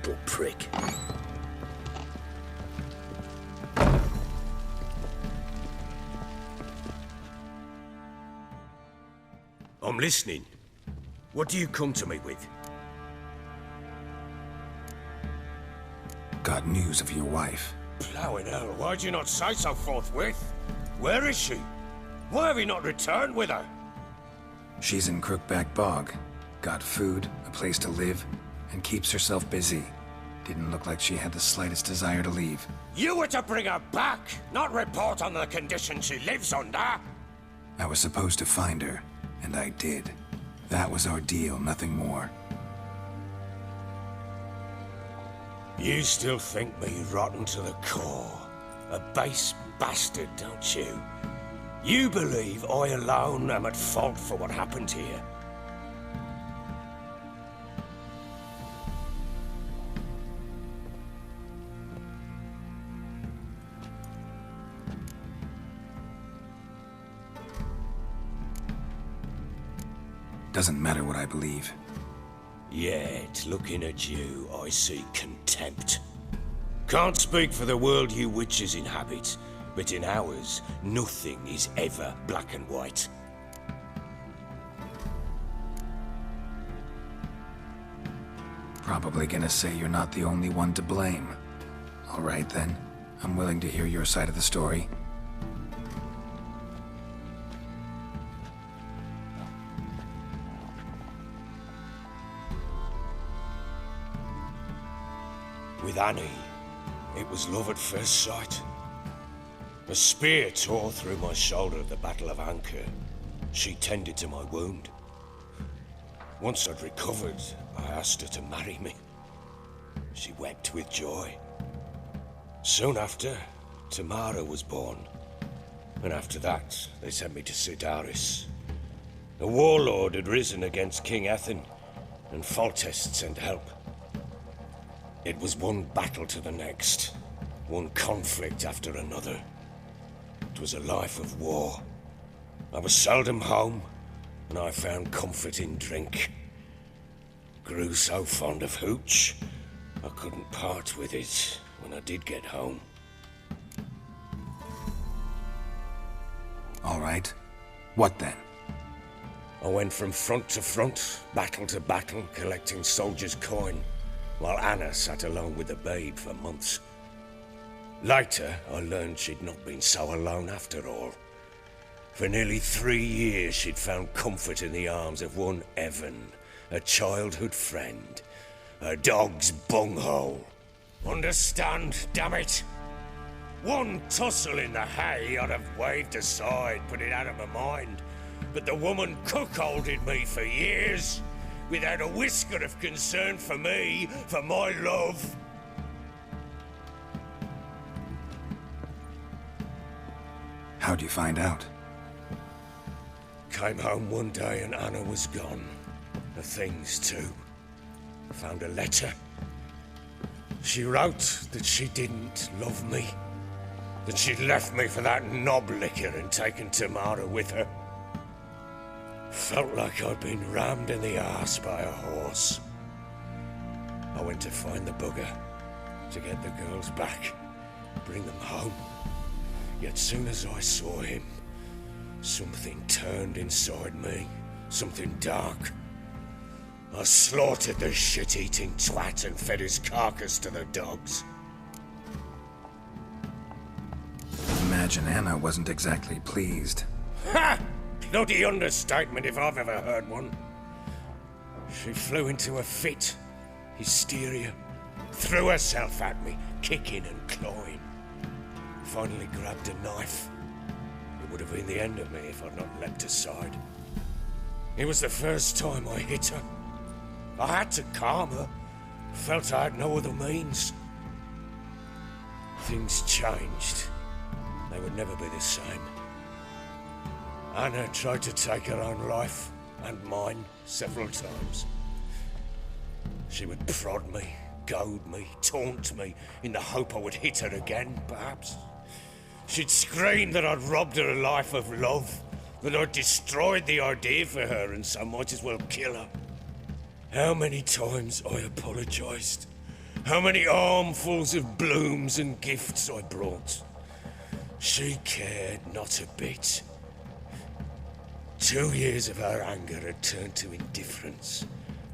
little prick. I'm listening. What do you come to me with? Got news of your wife. Plowing hell, why'd you not say so forthwith? Where is she? Why have you not returned with her? She's in Crookback Bog. Got food, a place to live, and keeps herself busy. Didn't look like she had the slightest desire to leave. You were to bring her back, not report on the conditions she lives under. I was supposed to find her, and I did. That was our deal, nothing more. You still think me rotten to the core. A base bastard, don't you? You believe I alone am at fault for what happened here. Doesn't matter what I believe. Yet, looking at you, I see contempt. Can't speak for the world you witches inhabit, but in ours, nothing is ever black and white. Probably gonna say you're not the only one to blame. All right then, I'm willing to hear your side of the story. With Annie, it was love at first sight. A spear tore through my shoulder at the Battle of Anchor. She tended to my wound. Once I'd recovered, I asked her to marry me. She wept with joy. Soon after, Tamara was born. And after that, they sent me to Sidaris. A warlord had risen against King Ethan, and Foltest sent help. It was one battle to the next, one conflict after another. It was a life of war. I was seldom home, and I found comfort in drink. Grew so fond of hooch, I couldn't part with it when I did get home. All right. What then? I went from front to front, battle to battle, collecting soldiers' coin, while Anna sat alone with the babe for months. Later, I learned she'd not been so alone after all. For nearly 3 years, she'd found comfort in the arms of one Evan, a childhood friend, a dog's bunghole. Understand, damn it? One tussle in the hay I'd have waved aside, put it out of my mind. But the woman cuckolded me for years, without a whisker of concern for me, for my love. How'd you find out? Came home one day and Anna was gone. The things too. Found a letter. She wrote that she didn't love me. That she'd left me for that knob licker and taken Tamara with her. Felt like I'd been rammed in the arse by a horse. I went to find the bugger, to get the girls back, bring them home. Yet soon as I saw him, something turned inside me, something dark. I slaughtered the shit-eating twat and fed his carcass to the dogs. Imagine Anna wasn't exactly pleased. Ha! Bloody understatement if I've ever heard one. She flew into a fit, hysteria, threw herself at me, kicking and clawing. Finally grabbed a knife. It would have been the end of me if I'd not leapt aside. It was the first time I hit her. I had to calm her. Felt I had no other means. Things changed. They would never be the same. Anna tried to take her own life, and mine, several times. She would prod me, goad me, taunt me, in the hope I would hit her again, perhaps. She'd scream that I'd robbed her a life of love, that I'd destroyed the idea for her and so might as well kill her. How many times I apologized, how many armfuls of blooms and gifts I brought. She cared not a bit. 2 years of her anger had turned to indifference,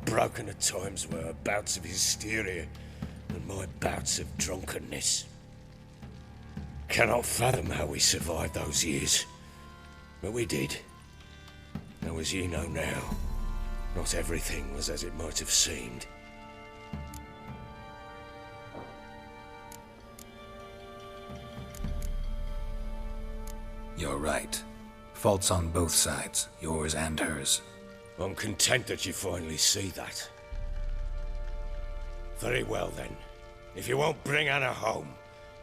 broken at times by her bouts of hysteria and my bouts of drunkenness. Cannot fathom how we survived those years, but we did. Though as you know now, not everything was as it might have seemed. You're right. Faults on both sides, yours and hers. I'm content that you finally see that. Very well then. If you won't bring Anna home,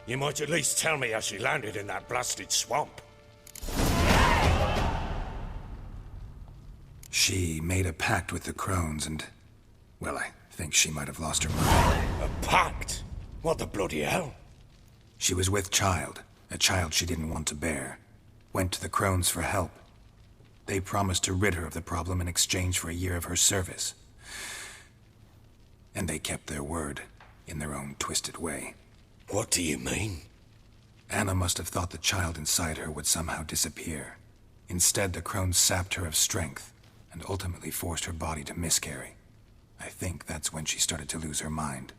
you might at least tell me how she landed in that blasted swamp. She made a pact with the Crones and... well, I think she might have lost her mind. A pact? What the bloody hell? She was with child, a child she didn't want to bear. Went to the Crones for help. They promised to rid her of the problem in exchange for a year of her service. And they kept their word, in their own twisted way. What do you mean? Anna must have thought the child inside her would somehow disappear. Instead, the Crones sapped her of strength, and ultimately forced her body to miscarry. I think that's when she started to lose her mind.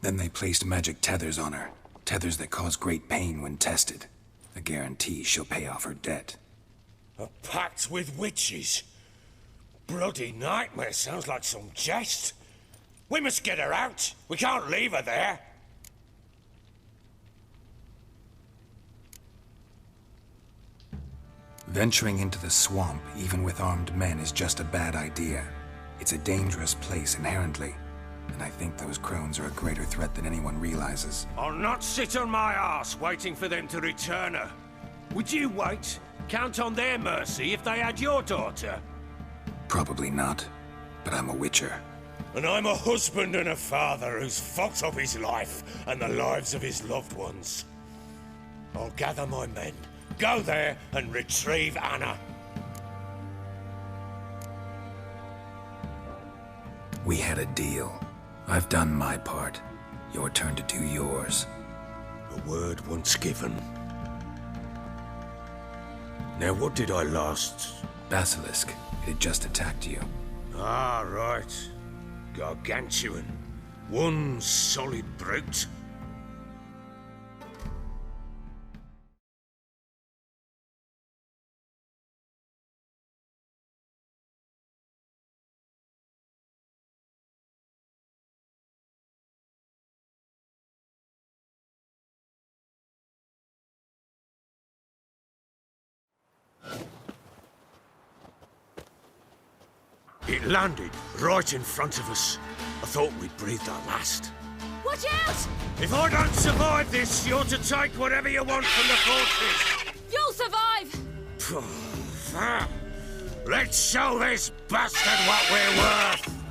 Then they placed magic tethers on her, tethers that cause great pain when tested. A guarantee she'll pay off her debt. A pact with witches? Bloody nightmare, sounds like some jest. We must get her out. We can't leave her there. Venturing into the swamp, even with armed men, is just a bad idea. It's a dangerous place inherently, and I think those Crones are a greater threat than anyone realizes. I'll not sit on my arse waiting for them to return her. Would you wait? Count on their mercy if they had your daughter? Probably not, but I'm a witcher. And I'm a husband and a father who's fucked up his life and the lives of his loved ones. I'll gather my men, go there and retrieve Anna. We had a deal. I've done my part. Your turn to do yours. A word once given. Now what did I last... Basilisk. It had just attacked you. Ah, right. Gargantuan. One solid brute. It landed right in front of us. I thought we'd breathed our last. Watch out! If I don't survive this, you're to take whatever you want from the fortress. You'll survive! Let's show this bastard what we're worth!